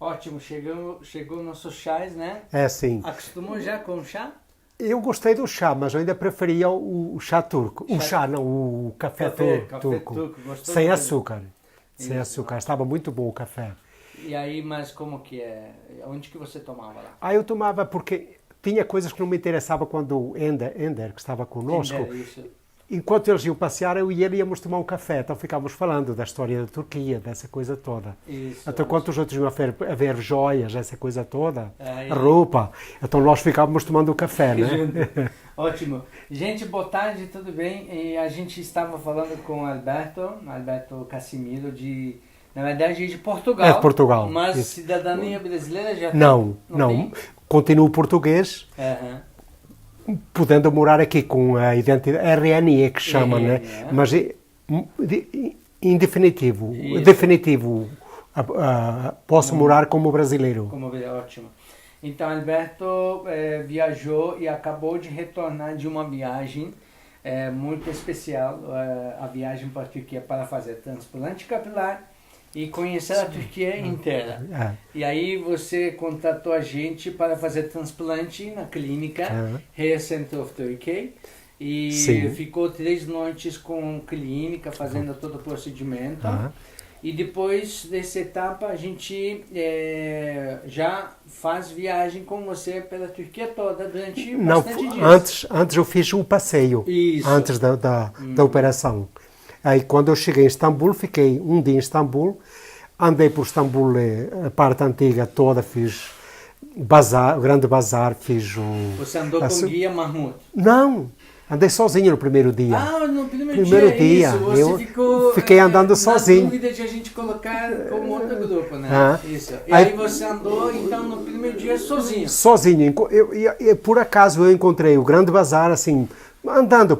Ótimo, chegou o nosso chás, né? É assim. Acostumou já com o chá? Eu gostei do chá, mas eu ainda preferia o chá turco. O chá não, o café turco. Gostou Sem do- açúcar. Sem Isso. açúcar. Estava muito bom o café. E aí, mas como que é? Onde que você tomava lá? Aí eu tomava porque tinha coisas que não me interessavam quando o Ender que estava conosco, Ender, isso. enquanto eles iam passear, eu e ele íamos tomar um café. Então ficávamos falando da história da Turquia, dessa coisa toda. Isso. Então, enquanto os outros iam a ver joias, essa coisa toda, Aí. a roupa, então nós ficávamos tomando o café, né? Junto. Ótimo. Gente, boa tarde, tudo bem? E a gente estava falando com o Alberto Casimiro, na verdade, de Portugal. É de Portugal. Mas Isso. cidadania brasileira já Não, tem? não. Continuo português, Aham. podendo morar aqui com a identidade RNE que chama, RNE, né? é. Mas em definitivo, Isso. definitivo, posso morar como brasileiro. Como vê, ótimo. Então, Alberto viajou e acabou de retornar de uma viagem muito especial, a viagem para a Turquia para fazer transplante capilar e conhecer a Turquia inteira. É. E aí você contatou a gente para fazer transplante na clínica Hair Center of Turkey. E Sim. ficou 3 noites com clínica, fazendo todo o procedimento. Ah. E depois dessa etapa a gente já faz viagem com você pela Turquia toda durante Não, bastante dias. antes eu fiz o passeio, Isso. antes da operação. Aí quando eu cheguei em Istambul, fiquei um dia em Istambul, andei por Istambul, a parte antiga toda, fiz bazar, o grande bazar, fiz o... Você andou com guia Mahmoud. Não, andei sozinho no primeiro dia. Ah, no primeiro Primeiro dia, dia, isso. Você eu ficou fiquei andando sozinho. na dúvida de a gente colocar como outro grupo, né? Ah. Isso. E Aí- aí você andou, então, no primeiro dia sozinho. Sozinho. Por acaso eu encontrei o grande bazar, assim, andando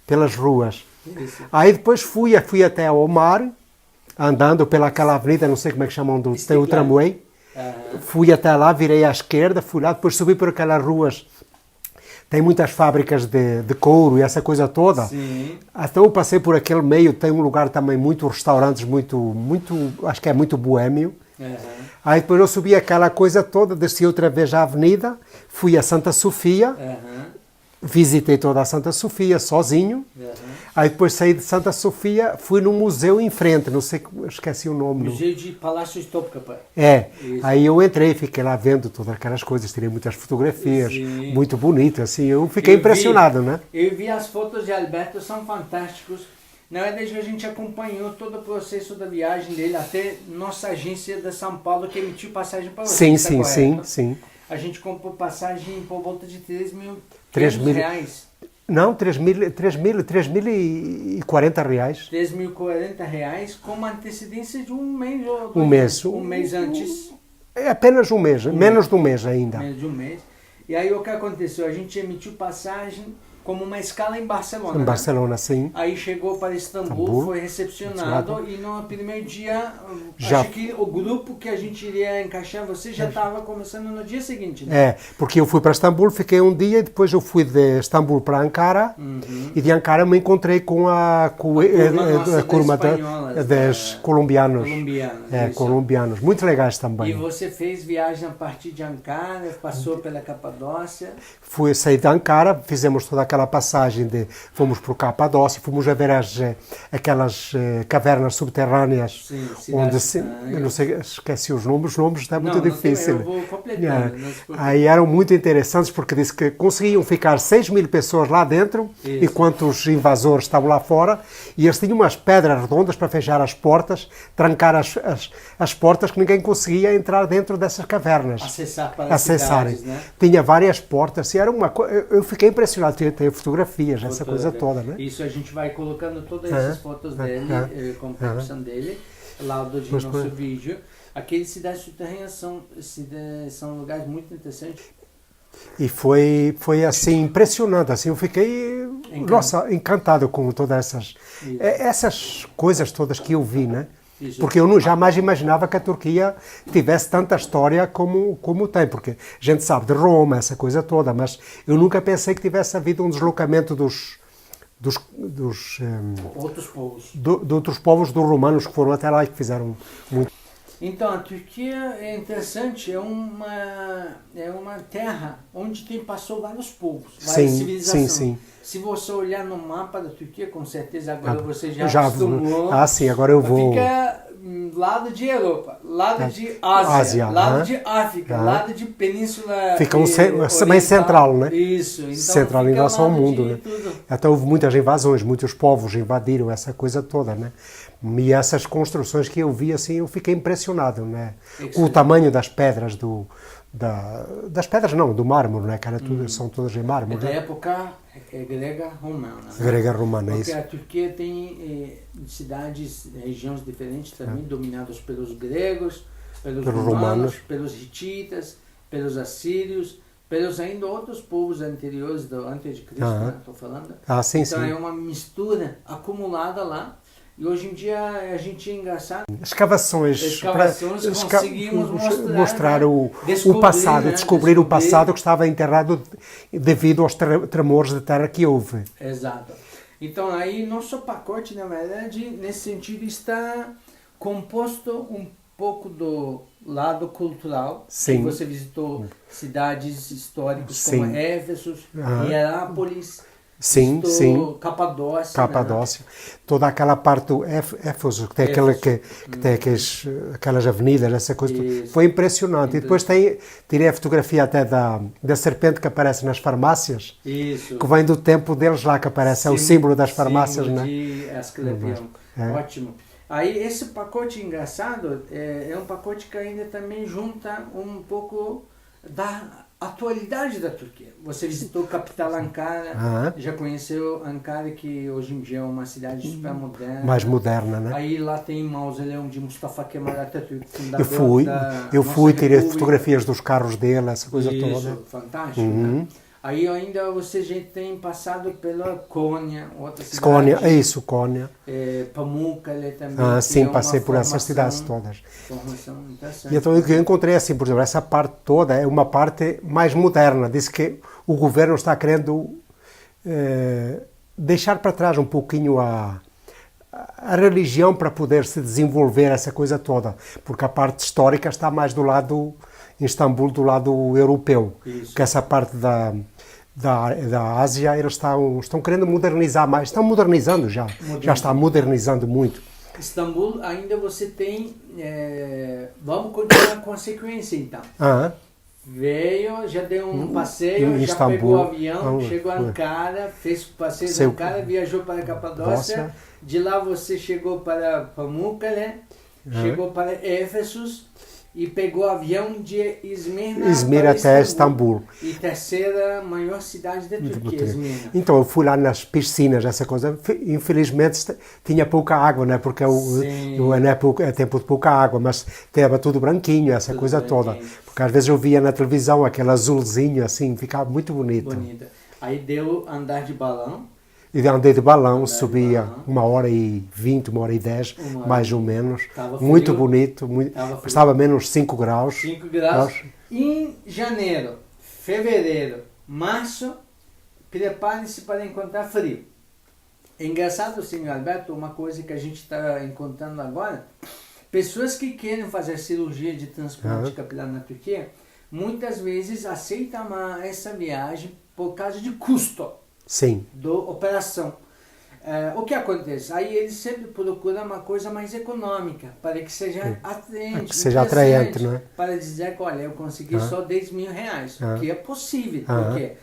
pelas ruas. Isso. Aí depois fui até ao mar, andando pelaquela avenida, não sei como é que chamam, tem o Istiklal. tramway. Aham. Fui até lá, virei à esquerda, fui lá, depois subi por aquelas ruas. Tem muitas fábricas de couro e essa coisa toda. Sim. Então eu passei por aquele meio, tem um lugar também, muito restaurantes, muito, acho que é muito boêmio. Aham. Aí depois eu subi aquela coisa toda, desci outra vez à avenida, fui a Santa Sofia, Aham. visitei toda a Santa Sofia sozinho. Aham. Aí depois saí de Santa Sofia, fui num museu em frente, não sei, esqueci o nome. Museu de Palácio de Topkapı. É, Isso. aí eu entrei, fiquei lá vendo todas aquelas coisas, tirei muitas fotografias, Sim. muito bonito, assim, eu fiquei Eu impressionado, vi, né? Eu vi as fotos de Alberto, são fantásticos. Na verdade, a gente acompanhou todo o processo da viagem dele até nossa agência de São Paulo que emitiu passagem para você. Sim, tá sim, correto? sim. A gente comprou passagem por volta de 3 mil. reais. Não, 3.040 reais. 3.040 reais com uma antecedência de um mês ou Um mês. Um mês antes. É apenas um mês, menos de um mês ainda. Menos de um mês. E aí o que aconteceu? A gente emitiu passagem como uma escala em Barcelona. Em né? Barcelona, sim. Aí chegou para Istambul, foi recepcionado e no primeiro dia, Já- acho que o grupo que a gente iria encaixar você já estava começando no dia seguinte, né? É, porque eu fui para Istambul, fiquei um dia, e depois eu fui de Istambul para Ankara, e de Ankara me encontrei com a nossa turma das espanholas, dos colombianos. Colombianos, É, isso. colombianos, muito legais E também. você fez viagem a partir de Ankara, passou pela Capadócia. Fui sair de Ankara, fizemos toda aquela passagem fomos para o Capadócia, fomos a ver aquelas cavernas subterrâneas, Sim, onde cidades, eu não sei, esqueci os nomes está muito Não tem- difícil. eu vou completando, É. não se preocupe. Aí eram muito interessantes porque disse que conseguiam ficar 6.000 pessoas lá dentro, Isso. enquanto os invasores estavam lá fora, e eles tinham umas pedras redondas para fechar as portas, trancar as portas, que ninguém conseguia entrar dentro dessas cavernas. Acessar para as Acessarem. cidades, né? Tinha várias portas, e era eu fiquei impressionado, tem fotografias, essa coisa Foto- toda, né? Isso a gente vai colocando todas Aham. essas fotos dele, com a produção dele, lá do Pois, nosso pois. vídeo. Aqueles cidades subterrâneas são lugares muito interessantes. E foi assim impressionante, assim eu fiquei encantado com todas essas coisas todas que eu vi, né? Isso. Porque eu jamais imaginava que a Turquia tivesse tanta história como tem, porque a gente sabe de Roma, essa coisa toda, mas eu nunca pensei que tivesse havido um deslocamento de Outros povos. outros povos, dos romanos que foram até lá e que fizeram muito. Então, a Turquia é interessante, é uma terra onde passou vários povos, várias civilizações. Sim. Se você olhar no mapa da Turquia, com certeza agora você já acostumou. Sim, agora eu vou. Fica lado de Europa, lado de Ásia, lado de África, lado de Península. Fica mais central, né? Isso. Então, central em relação ao mundo, né? Até houve muitas invasões, muitos povos invadiram essa coisa toda, né? E essas construções que eu vi, assim, eu fiquei impressionado, né? Com o tamanho das pedras das pedras não, do mármore, né? Que era tudo, são todas em mármore. É da época grega-romana. Né? Grega-romana, Porque isso. a Turquia tem cidades, regiões diferentes também, dominadas pelos gregos, pelos romanos, pelos hititas, pelos assírios, pelos ainda outros povos anteriores, antes de Cristo, né? Estou falando. Sim, então sim. É uma mistura acumulada lá. E hoje em dia a gente é engraçado. Escavações conseguimos mostrar né? o passado, né? descobrir o passado que estava enterrado devido aos tremores de terra que houve. Exato. Então aí nosso pacote, na verdade, nesse sentido está composto um pouco do lado cultural. Sim. Que você visitou cidades históricas como Éfeso, Hierápolis. Sim. Capadócia. Né? Toda aquela parte do Éfeso, que tem, que tem aquelas avenidas, essa coisa. Foi impressionante. E depois tirei a fotografia até da serpente que aparece nas farmácias. Isso. Que vem do tempo deles lá, que aparece, é o símbolo das farmácias, né? De Asclepião. Ótimo. Aí esse pacote engraçado é um pacote que ainda também junta um pouco da atualidade da Turquia. Você visitou a capital Ankara, já conheceu Ankara, que hoje em dia é uma cidade super moderna. Mais moderna, né? Aí lá tem o mausoléu de Mustafa Kemal Atatürk, fundador eu fui, tirei fotografias dos carros dele, essa coisa toda. Isso, fantástico, né? Aí ainda você já tem passado pela Konya, outra cidade. Konya. Pamukkale também. Sim, passei por essas cidades todas. Formação interessante. E então o que eu encontrei, assim, por exemplo, essa parte toda é uma parte mais moderna. Diz que o governo está querendo deixar para trás um pouquinho a religião para poder se desenvolver essa coisa toda. Porque a parte histórica está mais do lado, em Istambul, do lado europeu. Isso. Que essa parte da Ásia, eles estão querendo modernizar mais. Estão modernizando já. Já está modernizando muito. Istambul ainda você tem... vamos continuar com a sequência, então. Veio, já deu um passeio, já Istambul, pegou o avião, chegou a Ankara, fez o passeio de Ankara, viajou para a Capadócia. De lá você chegou para Pamukkale, chegou para Éfeso e pegou o avião de Izmir até Istambul. E terceira maior cidade da Turquia, Izmir. Então eu fui lá nas piscinas, essa coisa. Infelizmente tinha pouca água, né? Porque é tempo de pouca água, mas estava tudo branquinho, essa coisa toda. Porque às vezes eu via na televisão aquele azulzinho assim, ficava muito bonito. Aí deu andar de balão. E andei de balão, subia 1h20, 1h10, mais ou menos. Muito bonito, estava menos 5 graus. 5 graus. Em janeiro, fevereiro, março, prepare-se para encontrar frio. É engraçado, senhor Alberto, uma coisa que a gente está encontrando agora. Pessoas que querem fazer cirurgia de transplante capilar na Turquia, muitas vezes aceitam essa viagem por causa de custo. Sim. Da operação. O que acontece? Aí eles sempre procuram uma coisa mais econômica, para que seja atraente. Que seja atraente, não é? Para dizer que, olha, eu consegui só 10 mil reais, o que é possível, porque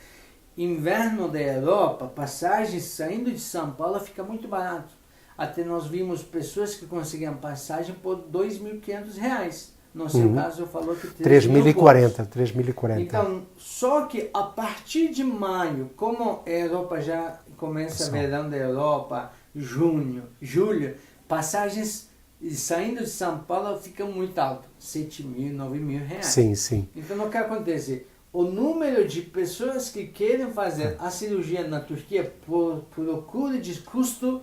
inverno da Europa, passagens saindo de São Paulo fica muito barato. Até nós vimos pessoas que conseguiam passagem por 2.500 reais. No seu caso, eu falou que 3.040. Então, só que a partir de maio, como a Europa já começa verão da Europa, junho, julho, passagens saindo de São Paulo ficam muito alto, 7 mil, 9 mil reais. Sim. Então, o que acontece? O número de pessoas que querem fazer a cirurgia na Turquia por procura de custo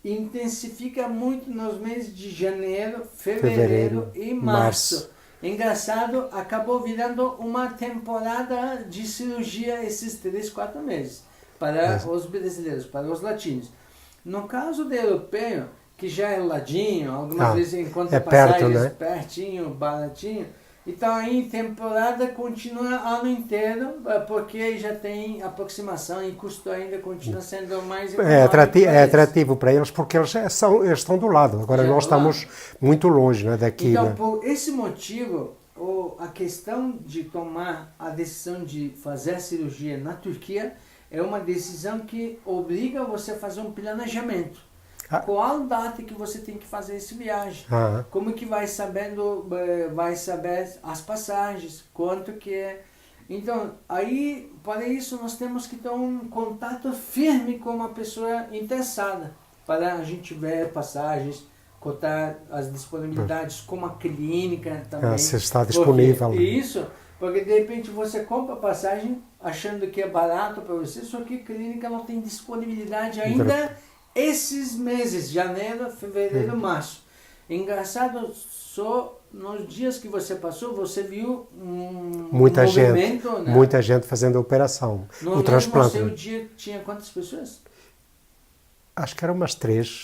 intensifica muito nos meses de janeiro, fevereiro e março. Engraçado, acabou virando uma temporada de cirurgia esses 3, 4 meses para os brasileiros, para os latinos. No caso do europeu, que já é ladinho, algumas vezes encontra perto, passagens né? pertinho, baratinho. Então aí em temporada continua ano inteiro, porque aí já tem aproximação e custo ainda continua sendo mais É atrativo para eles porque eles estão do lado. Agora nós estamos muito longe, né, daqui. Então, né? por esse motivo, a questão de tomar a decisão de fazer a cirurgia na Turquia é uma decisão que obriga você a fazer um planejamento. Qual data que você tem que fazer essa viagem? Como que vai saber as passagens, quanto que é. Então, aí, para isso, nós temos que ter um contato firme com uma pessoa interessada, para a gente ver passagens, cotar as disponibilidades, como a clínica também. Se está disponível. Isso, porque de repente você compra a passagem achando que é barato para você, só que a clínica não tem disponibilidade ainda esses meses, janeiro, fevereiro, março. Engraçado, só nos dias que você passou, você viu muita movimento, gente, né? Muita gente fazendo a operação. O transplante. No seu dia tinha quantas pessoas? Acho que eram umas três.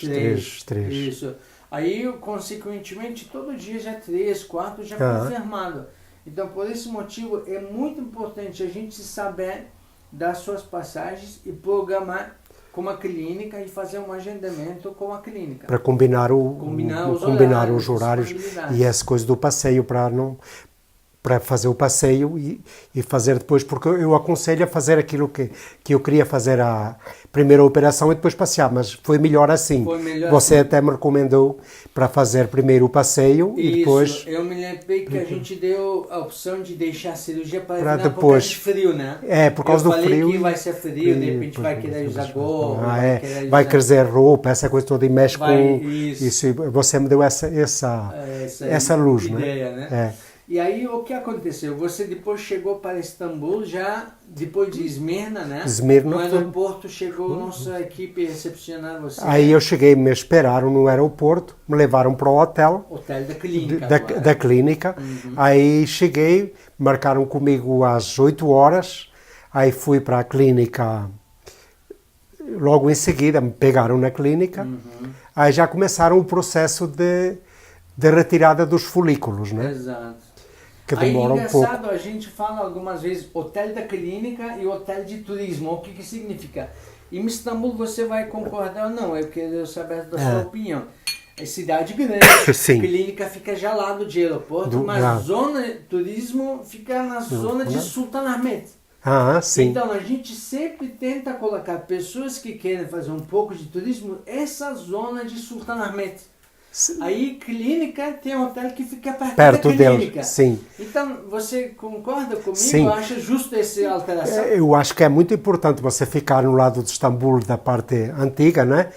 Isso. Aí, consequentemente, todo dia já 3, 4 já confirmado. Então, por esse motivo, é muito importante a gente saber das suas passagens e programar com a clínica e fazer um agendamento com a clínica. Para combinar os horários e as coisas do passeio, para fazer o passeio e fazer depois, porque eu aconselho a fazer aquilo que eu queria fazer a primeira operação e depois passear, mas foi melhor assim. Você até me recomendou para fazer primeiro o passeio e depois... Eu me lembrei que a gente deu a opção de deixar a cirurgia para depois de frio, né? Por causa do frio. Eu falei que vai ser frio, de repente vai querer usar gorro, vai querer roupa, essa coisa toda e mexe com isso. Você me deu essa luz, ideia, né? E aí o que aconteceu? Você depois chegou para Istambul já, depois de Esmirna, né? No aeroporto chegou nossa equipe recepcionar você. Aí eu cheguei, me esperaram no aeroporto, me levaram para o hotel. Hotel da clínica. Da clínica. Aí cheguei, marcaram comigo às 8 horas, aí fui para a clínica, logo em seguida me pegaram na clínica, aí já começaram o processo de retirada dos folículos, né? Exato. Que demora um pouco. A gente fala algumas vezes hotel da clínica e hotel de turismo. O que significa? Em Istambul você vai concordar ou não? Eu quero saber da sua opinião. É cidade grande, Sim. Clínica fica já ao lado de aeroporto, mas zona turismo fica na zona de Sultanahmet. Sim. Então a gente sempre tenta colocar pessoas que querem fazer um pouco de turismo essa zona de Sultanahmet. Aí clínica tem um hotel que fica perto da clínica. Deles, sim. Então você concorda comigo? Sim. Acha justo essa alteração? Eu acho que é muito importante você ficar no lado de Istambul, da parte antiga, né?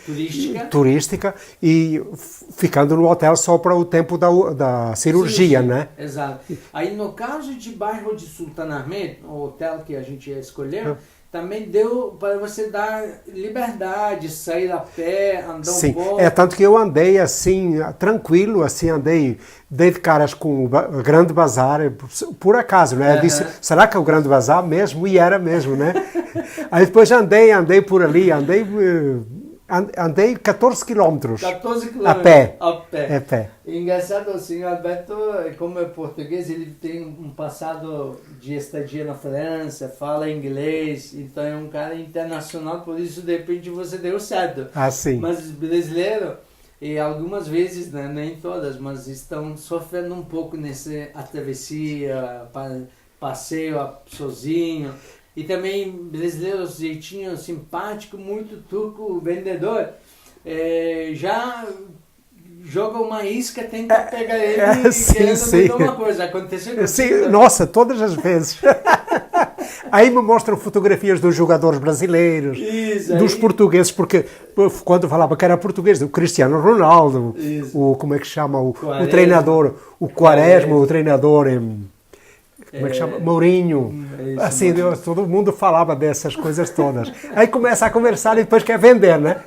Turística, e ficando no hotel só para o tempo da cirurgia, né? Exato. Aí no caso de bairro de Sultanahmet, o hotel que a gente escolheu, também deu para você dar liberdade, sair a pé, andar um pouco. Tanto que eu andei assim, tranquilo, assim, andei de caras com o Grande Bazar, por acaso, né? Eu disse, será que é o Grande Bazar mesmo? E era mesmo, né? Aí depois andei por ali, andei 14 quilômetros. 14 quilômetros. A pé. Engraçado, o senhor Alberto, como é português, ele tem um passado de estadia na França, fala inglês, então é um cara internacional, por isso de repente você deu certo. Sim. Mas brasileiro, e algumas vezes, né, nem todas, mas estão sofrendo um pouco nessa travessia, passeio sozinho. E também brasileiros, jeitinho simpático, muito turco, vendedor, já joga uma isca, tenta pegar ele querendo uma coisa. Aconteceu com você? Nossa, todas as vezes. Aí me mostram fotografias dos jogadores brasileiros, dos portugueses, porque quando falava que era português, o Cristiano Ronaldo, como é que chama, o treinador, o Quaresma, o treinador... Como é que chama? Mourinho. Assim, todo mundo falava dessas coisas todas. Aí começa a conversar e depois quer vender, né?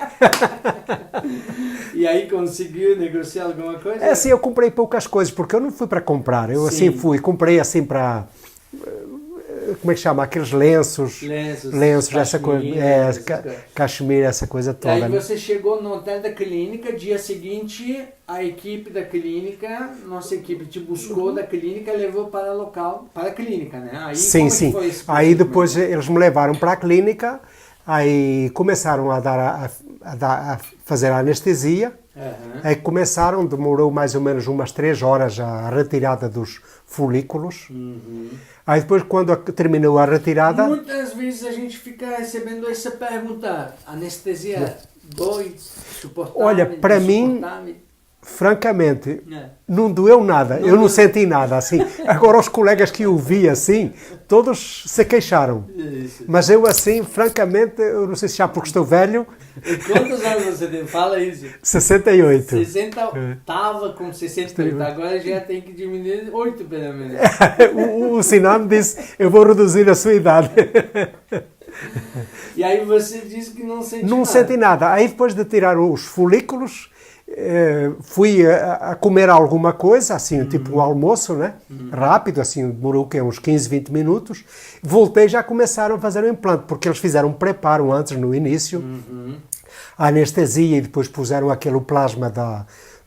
E aí conseguiu negociar alguma coisa? Assim, eu comprei poucas coisas, porque eu não fui para comprar. Eu assim comprei assim para como é que chama? Aqueles lenços, essa coisa, cachemira, essa coisa toda. Aí você chegou no hotel da clínica, dia seguinte a equipe da clínica, nossa equipe te buscou da clínica e levou para o local, para a clínica, né? Aí, sim. Aí depois eles me levaram para a clínica, aí começaram a fazer a anestesia. Aí começaram, demorou mais ou menos umas 3 horas a retirada dos folículos. Aí depois, quando terminou a retirada... Muitas vezes a gente fica recebendo essa pergunta, anestesia dói, suportável? Olha, para mim, francamente, não doeu nada, eu não senti nada, assim. Agora os colegas que eu vi assim, todos se queixaram. Isso. Mas eu assim, francamente, eu não sei se já porque estou velho... E quantos anos você tem? Fala isso. 68. 60, estava com 68, agora já tem que diminuir 8 pelo menos. O sinal me disse, eu vou reduzir a sua idade. E aí você disse que não sentiu nada. Não senti nada. Aí depois de tirar os folículos, fui a comer alguma coisa, assim, tipo um almoço, né? Rápido, assim, demorou uns 15, 20 minutos. Voltei, já começaram a fazer o implante, porque eles fizeram um preparo antes, no início, a anestesia, e depois puseram aquele plasma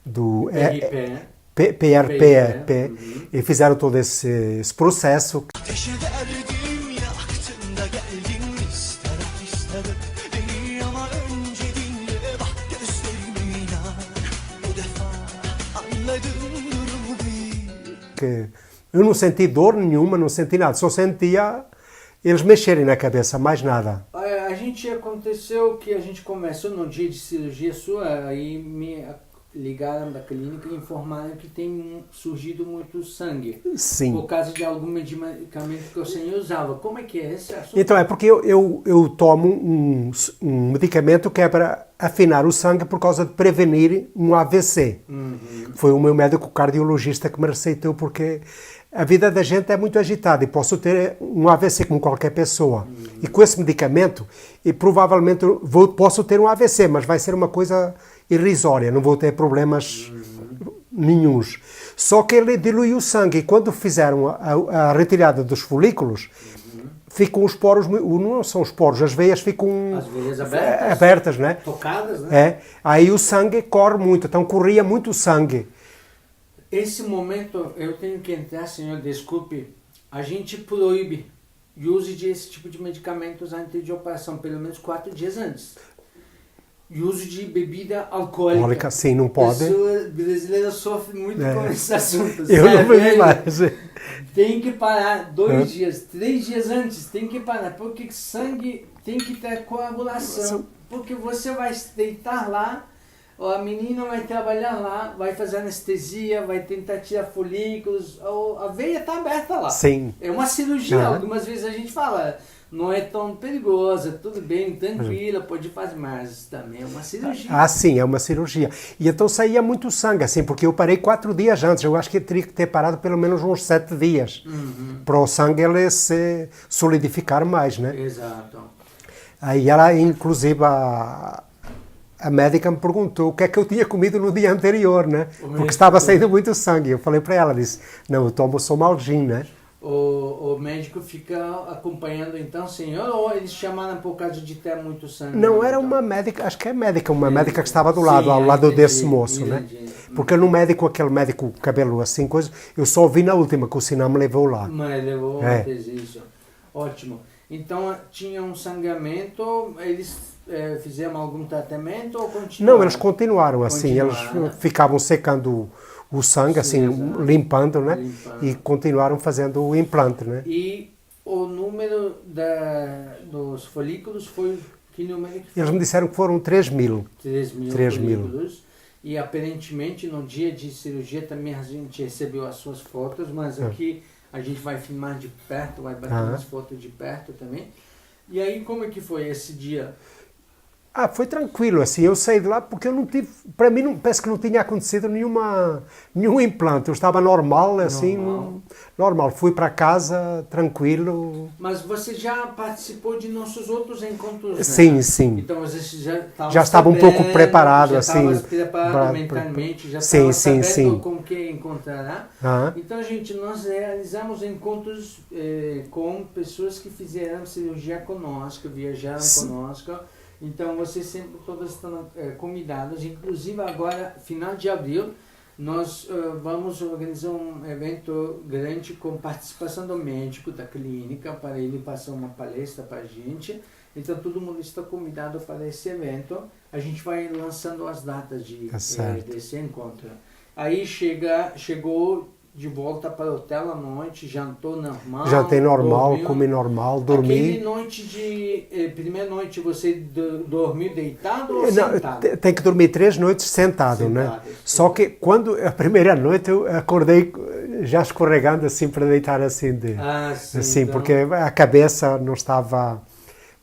do PRP, e fizeram todo esse processo. Que eu não senti dor nenhuma, não senti nada, só sentia eles mexerem na cabeça, mais nada. A gente aconteceu que a gente começou no dia de cirurgia sua, aí me ligaram da clínica e informaram que tem surgido muito sangue. Sim. Por causa de algum medicamento que o senhor usava. Como é que é esse assunto? Então, é porque eu tomo um medicamento que é para afinar o sangue por causa de prevenir um AVC. Foi o meu médico cardiologista que me receitou, porque a vida da gente é muito agitada e posso ter um AVC como qualquer pessoa. E com esse medicamento, provavelmente posso ter um AVC, mas vai ser uma coisa irrisória, não vou ter problemas nenhuns. Só que ele dilui o sangue, e quando fizeram a retirada dos folículos, ficam os poros, não são os poros, as veias ficam as veias abertas, né? Tocadas, né? É, aí o sangue corre muito, então corria muito sangue. Esse momento, eu tenho que entrar, senhor, desculpe, a gente proíbe o uso desse tipo de medicamentos antes de operação, pelo menos 4 dias antes. E uso de bebida alcoólica. Sim, não pode. A pessoa brasileira sofre muito com esse assunto. Eu não bebi mais. Tem que parar 2 dias, 3 dias antes, tem que parar, porque sangue tem que ter coagulação. Porque você vai deitar lá, a menina vai trabalhar lá, vai fazer anestesia, vai tentar tirar folículos, a veia está aberta lá. Sim. É uma cirurgia, algumas vezes a gente fala, não é tão perigosa, tudo bem, tranquila, pode fazer, mas também é uma cirurgia. Ah, sim, é uma cirurgia. E então saía muito sangue, assim, porque eu parei 4 dias antes, eu acho que teria que ter parado pelo menos uns 7 dias, para o sangue ele se solidificar mais, né? Exato. Aí ela, inclusive, a médica me perguntou o que é que eu tinha comido no dia anterior, né? Porque estava saindo muito sangue. Eu falei para ela, disse, não, eu tomo Somalgin, né? O médico fica acompanhando então, senhor, ou eles chamaram por causa de ter muito sangue? Não, era uma médica, acho que é médica, uma médica que estava do lado, ao lado desse moço, né? Porque no médico, aquele médico cabelo assim, coisa, eu só vi na última, que o sinal me levou lá. Mas levou antes isso. Ótimo. Então, tinha um sangramento, eles fizeram algum tratamento ou continuaram? Não, eles continuaram assim, eles ficavam secando o sangue, assim, limpando, né? E continuaram fazendo o implante, né? E o número dos folículos foi, que número que foi? Eles me disseram que foram 3.000. 3.000 folículos. E aparentemente no dia de cirurgia também a gente recebeu as suas fotos, mas aqui a gente vai filmar de perto, vai bater umas fotos de perto também. E aí como é que foi esse dia? Foi tranquilo, assim, eu saí de lá porque eu não tive, para mim, parece que não tinha acontecido nenhum implante, eu estava normal, assim, normal. Fui para casa, tranquilo. Mas você já participou de nossos outros encontros, né? Sim, sim. Então você Já estava um pouco preparado, já assim. estava preparado mentalmente, já sim, estava sim, sabendo sim. com quem encontrará. Então, gente, nós realizamos encontros com pessoas que fizeram cirurgia conosco, viajaram conosco. Então, vocês sempre todas estão convidados, inclusive agora, final de abril, nós vamos organizar um evento grande com participação do médico da clínica, para ele passar uma palestra para a gente. Então, todo mundo está convidado para esse evento. A gente vai lançando as datas desse encontro. Aí chegou de volta para o hotel à noite, jantou normal. Jantei normal, comi normal, dormi. Primeira noite você dormiu deitado ou sentado? Tem que dormir 3 noites sentado, né? Só que a primeira noite eu acordei já escorregando assim para deitar assim. Assim, então... porque a cabeça não estava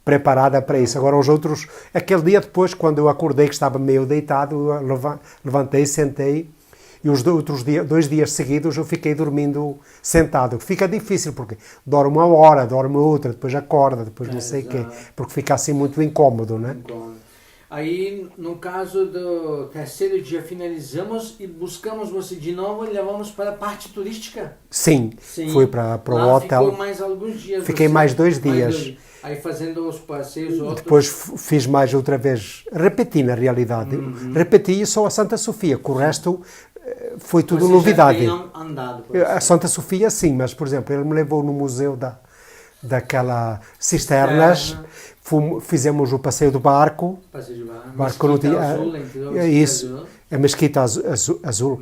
preparada para isso. Agora os outros, aquele dia depois, quando eu acordei que estava meio deitado, eu levantei, sentei. E os outros 2 dias seguidos eu fiquei dormindo sentado. Fica difícil, porque dorme uma hora, dorme outra, depois acorda, depois não sei o quê. Porque fica assim muito incômodo, né? Aí, no caso do terceiro dia, finalizamos e buscamos você de novo e levamos para a parte turística? Sim. Fui para o hotel. Ficou mais alguns dias? Fiquei mais 2 dias. Aí fazendo os passeios outros. Depois fiz mais outra vez, repeti na realidade. Repeti só a Santa Sofia, que o resto foi tudo novidade. Já andado, a Santa Sofia sim, mas por exemplo, ele me levou no museu daquela cisternas, fizemos o passeio do barco. Passeio de barco. Barco não tinha, azul, isso, a mesquita azul.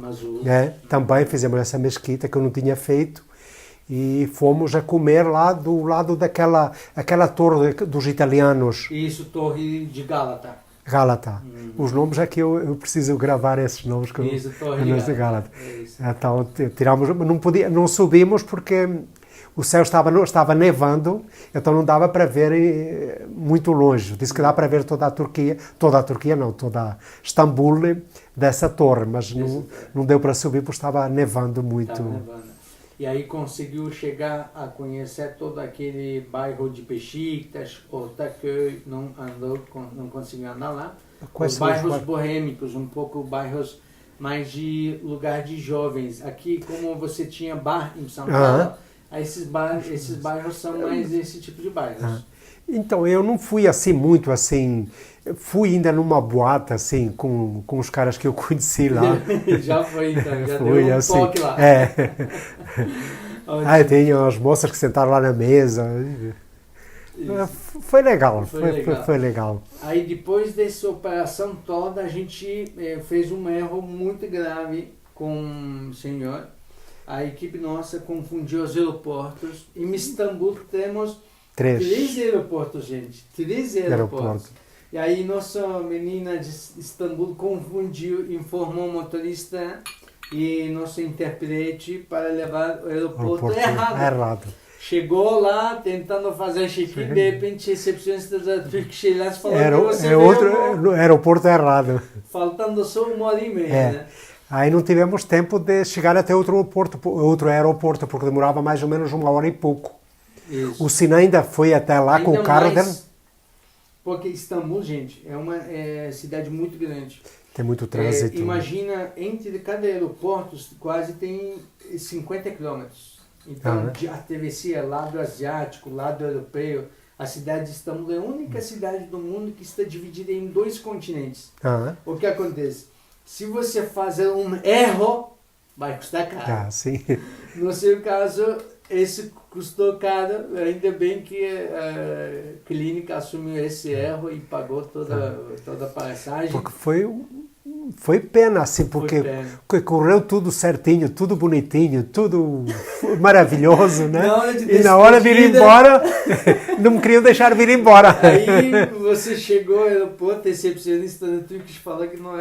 Também fizemos essa mesquita que eu não tinha feito. E fomos a comer lá do lado aquela torre dos italianos. Isso, Torre de Gálata. Os nomes é que eu preciso gravar esses nomes que Torre de Gálata. Então tiramos, não subimos porque o céu estava nevando, então não dava para ver muito longe. Disse que dá para ver toda Istambul dessa torre, mas não deu para subir porque estava nevando muito. E aí conseguiu chegar a conhecer todo aquele bairro de Beşiktaş, Ortaköy, não conseguiu andar lá. Os bairros boêmicos, um pouco bairros mais de lugar de jovens. Aqui, como você tinha bar em São Paulo, esses bairros são mais esse tipo de bairros. Então, eu não fui assim muito assim, fui ainda numa boate assim, com os caras que eu conheci lá. Já foi então, já fui, deu um assim, toque lá. Aí tinha as moças que sentaram lá na mesa. Foi legal, foi legal. Aí depois dessa operação toda, a gente fez um erro muito grave com o senhor. A equipe nossa confundiu os aeroportos. Em Istambul temos 3 aeroportos, gente. 3 aeroportos. E aí nossa menina de Istambul confundiu, informou o motorista e nosso intérprete para levar o aeroporto errado. Chegou lá tentando fazer check-in, de repente o recepcionista da Turkish Airlines falou que você no aeroporto errado. Faltando só 1h30, né? Aí não tivemos tempo de chegar até outro aeroporto, porque demorava mais ou menos 1 hora e pouco. Isso. O Sinan ainda foi até lá com o carro dele. Porque Istambul, gente, é uma cidade muito grande. Tem muito trânsito. Imagina, entre cada aeroporto quase tem 50 quilômetros. Então, a travessia lado asiático, lado europeu, a cidade de Istambul é a única cidade do mundo que está dividida em 2 continentes. O que acontece? Se você fazer um erro, vai custar caro. Sim. No seu caso, esse custou caro, ainda bem que a clínica assumiu esse erro e pagou toda a passagem. Porque foi pena, assim, porque correu tudo certinho, tudo bonitinho, tudo maravilhoso, né? E na hora de ir embora, não me queriam deixar vir embora. Aí você chegou ao aeroporto, recepcionista da Turkish falou que não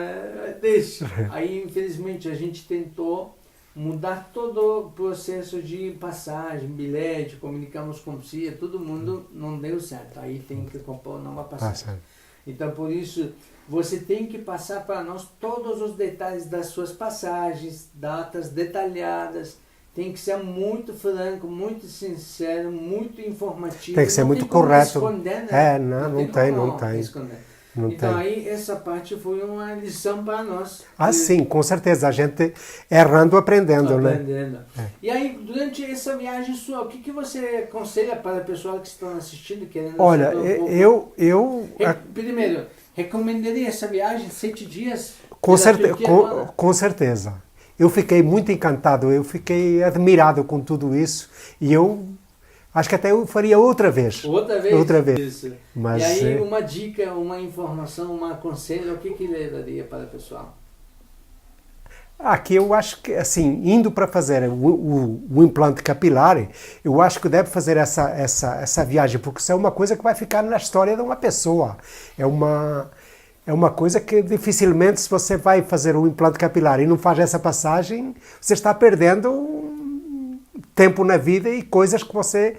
deixa. Aí, infelizmente, a gente tentou mudar todo o processo de passagem, bilhete, comunicamos com o CIA, todo mundo não deu certo. Aí tem que comprar uma nova passagem. Então, por isso, você tem que passar para nós todos os detalhes das suas passagens, datas detalhadas. Tem que ser muito franco, muito sincero, muito informativo. Tem que ser não muito tem como correto. esconder, né? Não tem. Esconder. Não Então tem. aí essa parte foi uma lição para nós. Ah, sim, com certeza. A gente errando, aprendendo, né? E aí, durante essa viagem sua, o que você aconselha para o pessoal que estão assistindo, querendo Olha, saber um pouco? eu Primeiro, recomendaria essa viagem, 7 dias? com certeza. Eu fiquei muito encantado, eu fiquei admirado com tudo isso e eu acho que até eu faria outra vez. Outra vez? Isso. Mas, e aí uma dica, uma informação, um aconselho, o que levaria para o pessoal? Aqui eu acho que, assim, indo para fazer o implante capilar, eu acho que deve fazer essa viagem, porque isso é uma coisa que vai ficar na história de uma pessoa. É uma coisa que dificilmente, se você vai fazer o implante capilar e não faz essa passagem, você está perdendo tempo na vida e coisas que você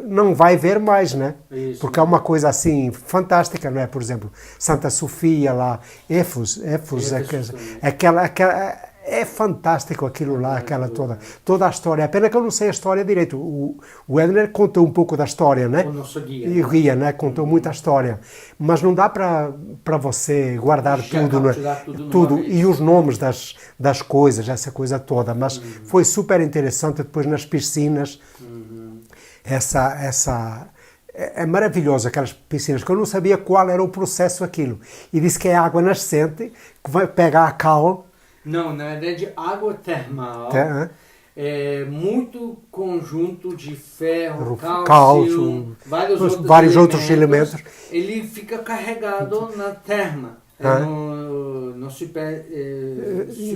não vai ver mais, né? Isso. Porque é uma coisa assim fantástica, não é? Por exemplo, Santa Sofia lá, Éfos, aquela é fantástico aquilo lá, aquela toda a história. É pena que eu não sei a história direito. O Edner contou um pouco da história, né? O nosso guia. E o guia, né? Contou muita história. Mas não dá para você guardar tudo, né? Tudo. E os nomes das coisas, essa coisa toda. Mas foi super interessante depois nas piscinas. É maravilhoso aquelas piscinas, que eu não sabia qual era o processo aquilo. E disse que é água nascente, que vai pegar a cal. Não, na verdade, água termal, muito conjunto de ferro, cálcio, vários outros elementos. Ele fica carregado na terma, no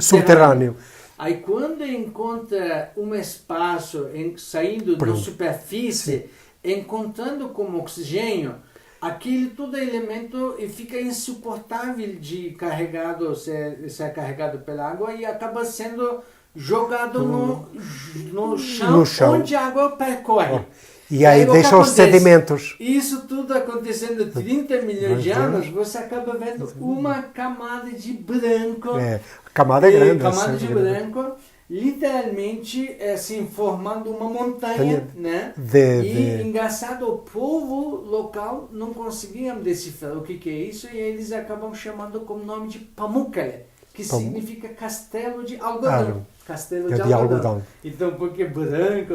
subterrâneo. Aí quando encontra um espaço saindo da superfície, encontrando como oxigênio, aquele todo elemento fica insuportável de carregado, ser carregado pela água e acaba sendo jogado no chão onde a água percorre. E aí deixa os sedimentos. Isso tudo acontecendo 30 milhões de anos, você acaba vendo uma camada de branco. A camada é grande. Camada de branco, literalmente assim, formando uma montanha, né? E engraçado, o povo local não conseguia decifrar o que é isso e eles acabam chamando como nome de Pamukkale, que significa castelo de algodão. Castelo de algodão. Então, porque branco,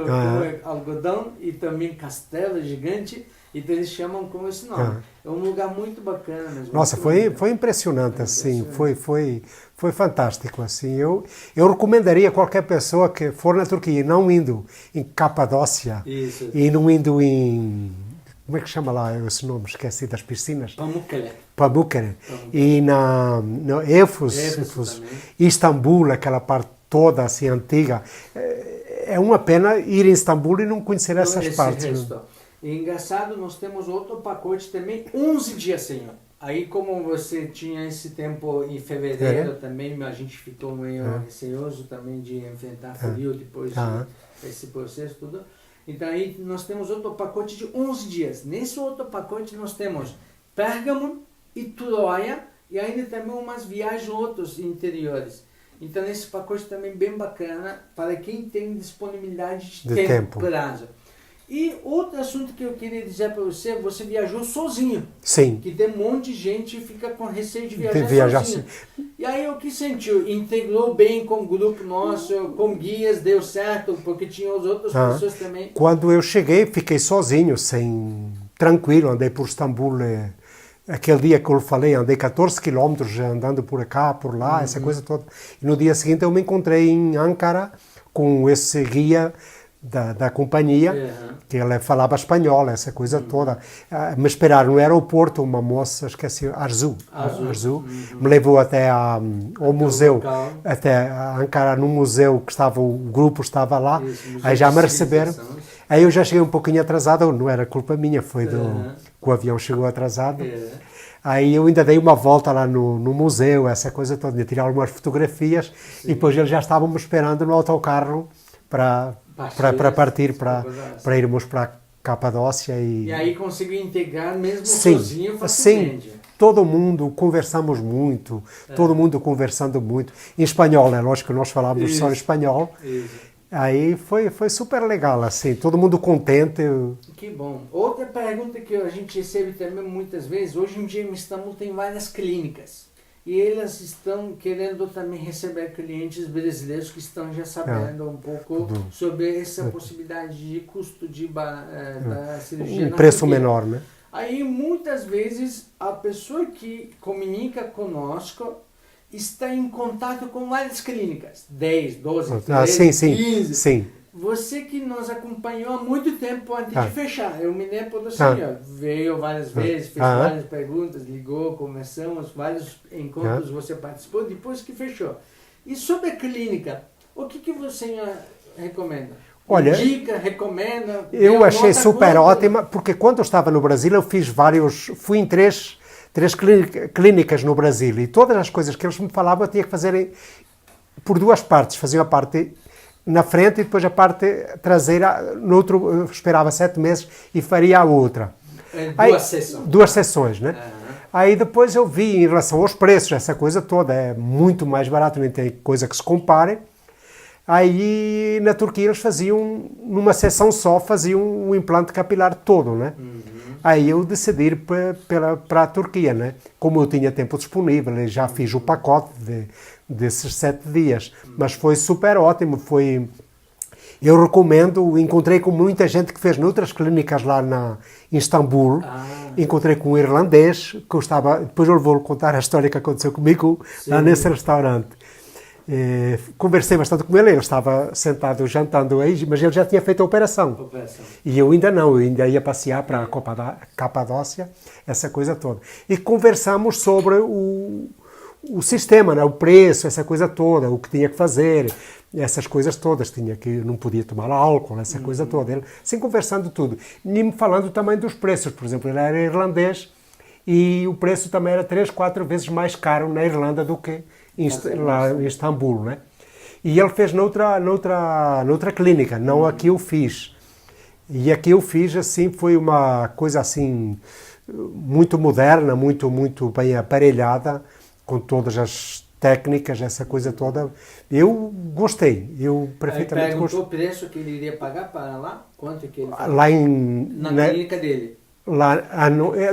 algodão e também castelo gigante, então eles chamam com esse nome. É um lugar muito bacana mesmo. Nossa, foi impressionante, assim, foi fantástico, assim. Eu recomendaria a qualquer pessoa que for na Turquia, não indo em Capadócia e não indo em... Como é que chama lá esse nome? Esqueci, das piscinas? Pamukkale. E no Éfos, Istambul, aquela parte toda assim antiga. É uma pena ir em Istambul e não conhecer essas partes. E engraçado, nós temos outro pacote também, 11 dias, senhor. Aí, como você tinha esse tempo em fevereiro também, a gente ficou meio receoso também de enfrentar frio depois desse processo tudo. Então, aí nós temos outro pacote de 11 dias. Nesse outro pacote nós temos Pérgamo e Troia e ainda também umas viagens outros interiores. Então, nesse pacote também bem bacana para quem tem disponibilidade de tempo, prazo. E outro assunto que eu queria dizer para você, você viajou sozinho. Sim. Que tem um monte de gente que fica com receio de viajar sozinho. E aí o que sentiu? Integrou bem com o grupo nosso, com guias, deu certo, porque tinha as outras pessoas também. Quando eu cheguei, fiquei sozinho, tranquilo, andei por Istambul. Aquele dia que eu falei, andei 14 quilômetros andando por cá, por lá, essa coisa toda. E no dia seguinte eu me encontrei em Ankara com esse guia da companhia, que ele falava espanhol, essa coisa toda. Me esperaram no aeroporto, uma moça, esqueci, Arzu, me levou até ao museu, até Ankara, no museu que estava, o grupo estava lá, aí já me receberam. Aí eu já cheguei um pouquinho atrasado, não era culpa minha, foi que o avião chegou atrasado. Aí eu ainda dei uma volta lá no museu, essa coisa toda, de tirar algumas fotografias, e depois eles já estavam me esperando no autocarro para partir, para irmos para Capadócia. E aí conseguiu integrar mesmo sozinho facilmente. todo mundo, conversamos muito, todo mundo conversando muito. Em espanhol, é lógico que nós falávamos só em espanhol. Isso. Aí foi super legal, assim, todo mundo contente. Que bom. Outra pergunta que a gente recebe também muitas vezes, hoje em dia em Istambul tem várias clínicas. E elas estão querendo também receber clientes brasileiros que estão já sabendo um pouco sobre essa possibilidade de custo da cirurgia. Um preço menor, né? Aí muitas vezes a pessoa que comunica conosco está em contato com várias clínicas, 10, 12, 13, sim, 15. Sim. Você que nos acompanhou há muito tempo antes de fechar, eu me lembro do senhor, veio várias vezes, fez várias perguntas, ligou, conversamos, vários encontros você participou depois que fechou. E sobre a clínica, o que você recomenda? Olha, indica, recomenda? Eu achei super ótima, porque quando eu estava no Brasil eu fui em três clínicas no Brasil e todas as coisas que eles me falavam eu tinha que fazer por duas partes. Fazia a parte na frente e depois a parte traseira, no outro eu esperava 7 meses e faria a outra. Duas sessões, né? Aí depois eu vi em relação aos preços, essa coisa toda é muito mais barato, nem tem coisa que se compare. Aí na Turquia eles faziam, numa sessão só, faziam um implante capilar todo, né? Aí eu decidi ir para a Turquia, né? Como eu tinha tempo disponível, eu já fiz o pacote desses 7 dias. Mas foi super ótimo, eu recomendo, encontrei com muita gente que fez noutras clínicas lá em Istambul, encontrei com um irlandês, que eu depois eu vou contar a história que aconteceu comigo lá nesse restaurante. Conversei bastante com ele estava sentado jantando aí, mas ele já tinha feito a operação. E eu ainda não, eu ainda ia passear para a Capadócia, essa coisa toda. E conversamos sobre o sistema, né? O preço, essa coisa toda, o que tinha que fazer, essas coisas todas, não podia tomar álcool, essa coisa toda. Ele, assim, conversando tudo. E me falando também dos preços, por exemplo, ele era irlandês e o preço também era 3, 4 vezes mais caro na Irlanda do que lá em Istambul, né? E ele fez noutra clínica, não a que eu fiz. E a que eu fiz, assim, foi uma coisa, assim, muito moderna, muito bem aparelhada, com todas as técnicas, essa coisa toda. Eu gostei, eu perfeitamente gostei. Perguntou o preço que ele iria pagar para lá? Quanto que ele pagou? Lá na clínica dele? Lá,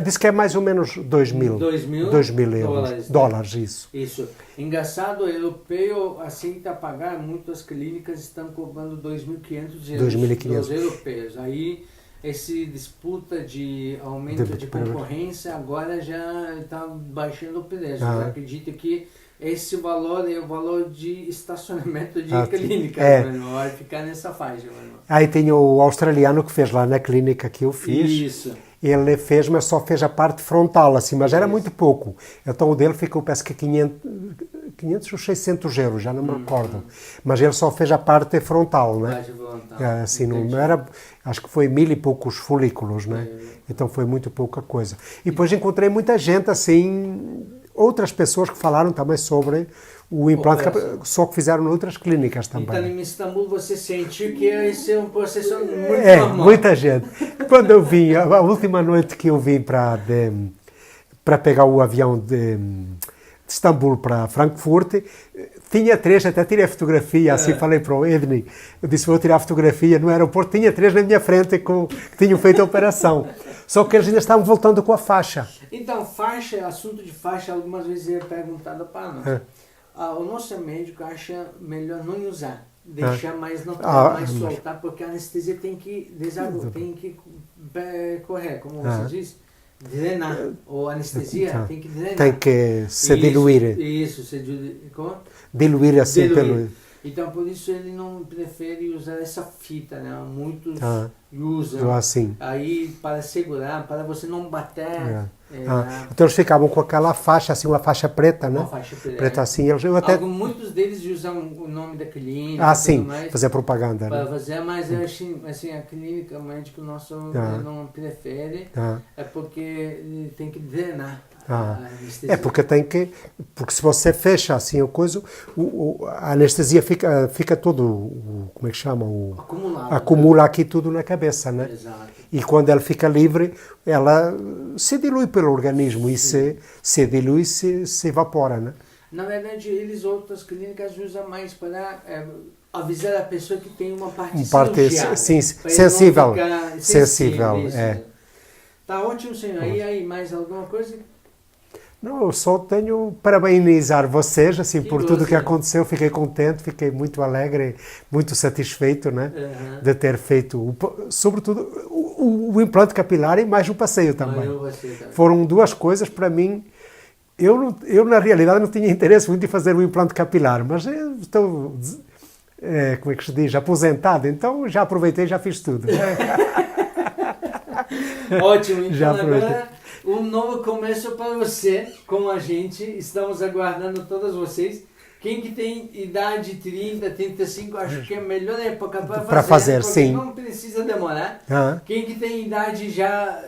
disse que é mais ou menos 2 mil euros. Dólares, isso. Isso. Engraçado, o europeu aceita pagar, muitas clínicas estão cobrando 2.500 euros. 2.500. Dos europeus. Aí, essa disputa de aumento de concorrência agora já está baixando o preço. Eu acredito que esse valor é o valor de estacionamento de clínica, vai ficar nessa faixa. Aí tem o australiano que fez lá na clínica que eu fiz. Isso. Ele fez, mas só fez a parte frontal, assim, mas era muito pouco. Então o dele ficou, parece que 500 ou 600 euros, já não me recordo. Mas ele só fez a parte frontal, né? Assim, não era, acho que foi 1000 e poucos folículos, né? Então foi muito pouca coisa. E depois encontrei muita gente, assim, outras pessoas que falaram também sobre o implante, só que fizeram em outras clínicas também. Então, em Istambul, você sentiu que esse é um processo muito normal? Muita gente. Quando eu vim, a última noite que eu vim para pegar o avião de Istambul para Frankfurt, tinha 3, até tirei a fotografia, assim, falei para o Edney, eu disse, vou tirar a fotografia no aeroporto, tinha 3 na minha frente que tinham feito a operação. Só que eles ainda estavam voltando com a faixa. Então, faixa, assunto de faixa, algumas vezes é perguntado para nós. O nosso médico acha melhor não usar, deixar mais natural, mais soltar, porque a anestesia tem que correr, como você diz, drenar. Ou anestesia tem que drenar. Tem que se diluir. Isso, diluir assim pelo... Então, por isso ele não prefere usar essa fita, né? Muitos usam assim. Aí para segurar, para você não bater. Então eles ficavam com aquela faixa, assim, uma faixa preta, né? Uma faixa preta assim. Muitos deles usam o nome da clínica. Sim, fazer propaganda. Para fazer, mas eu acho, assim, a clínica, o médico nosso não prefere, é porque ele tem que drenar Ah, a anestesia. é porque tem que. Porque se você fecha assim a coisa, a anestesia fica todo. Como é que chama? Acumulado. Acumula aqui tudo na cabeça, né? Exato. E quando ela fica livre, ela se dilui pelo organismo e se dilui, se evapora, né? Na verdade, outras clínicas usam mais para avisar a pessoa que tem uma parte cirurgiada, sim, para ele não sensível. ficar Sensível, isso, é. né? Tá ótimo, senhor. E aí, mais alguma coisa? Não, eu só tenho parabenizar vocês, assim, por tudo que aconteceu. Fiquei contente, fiquei muito alegre, muito satisfeito, né? De ter feito, sobretudo, o implante capilar e mais o passeio também. Foram duas coisas para mim. Eu, na realidade, não tinha interesse muito em fazer o implante capilar, mas eu estou, como é que se diz, aposentado, então já aproveitei, já fiz tudo. Ótimo, então agora um novo começo para você, com a gente, estamos aguardando todos vocês. Quem que tem idade 30, 35, acho que é a melhor época para fazer, porque sim. Não precisa demorar. Ah. Quem que tem idade já,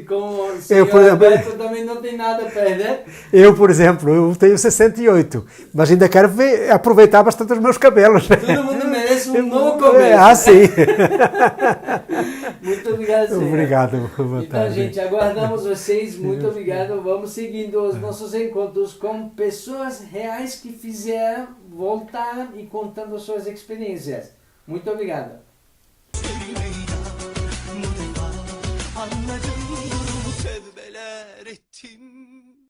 como o senhor Alberto, também não tem nada a perder. Eu, por exemplo, eu tenho 68, mas ainda quero aproveitar bastante os meus cabelos. Todo mundo merece um novo começo. Ah, sim. Muito obrigado, senhor. Obrigado. Então, gente, aguardamos vocês. Muito obrigado. Vamos seguindo os nossos encontros com pessoas reais que voltaram e contando suas experiências. Muito obrigado. Anladım, tövbeler ettim.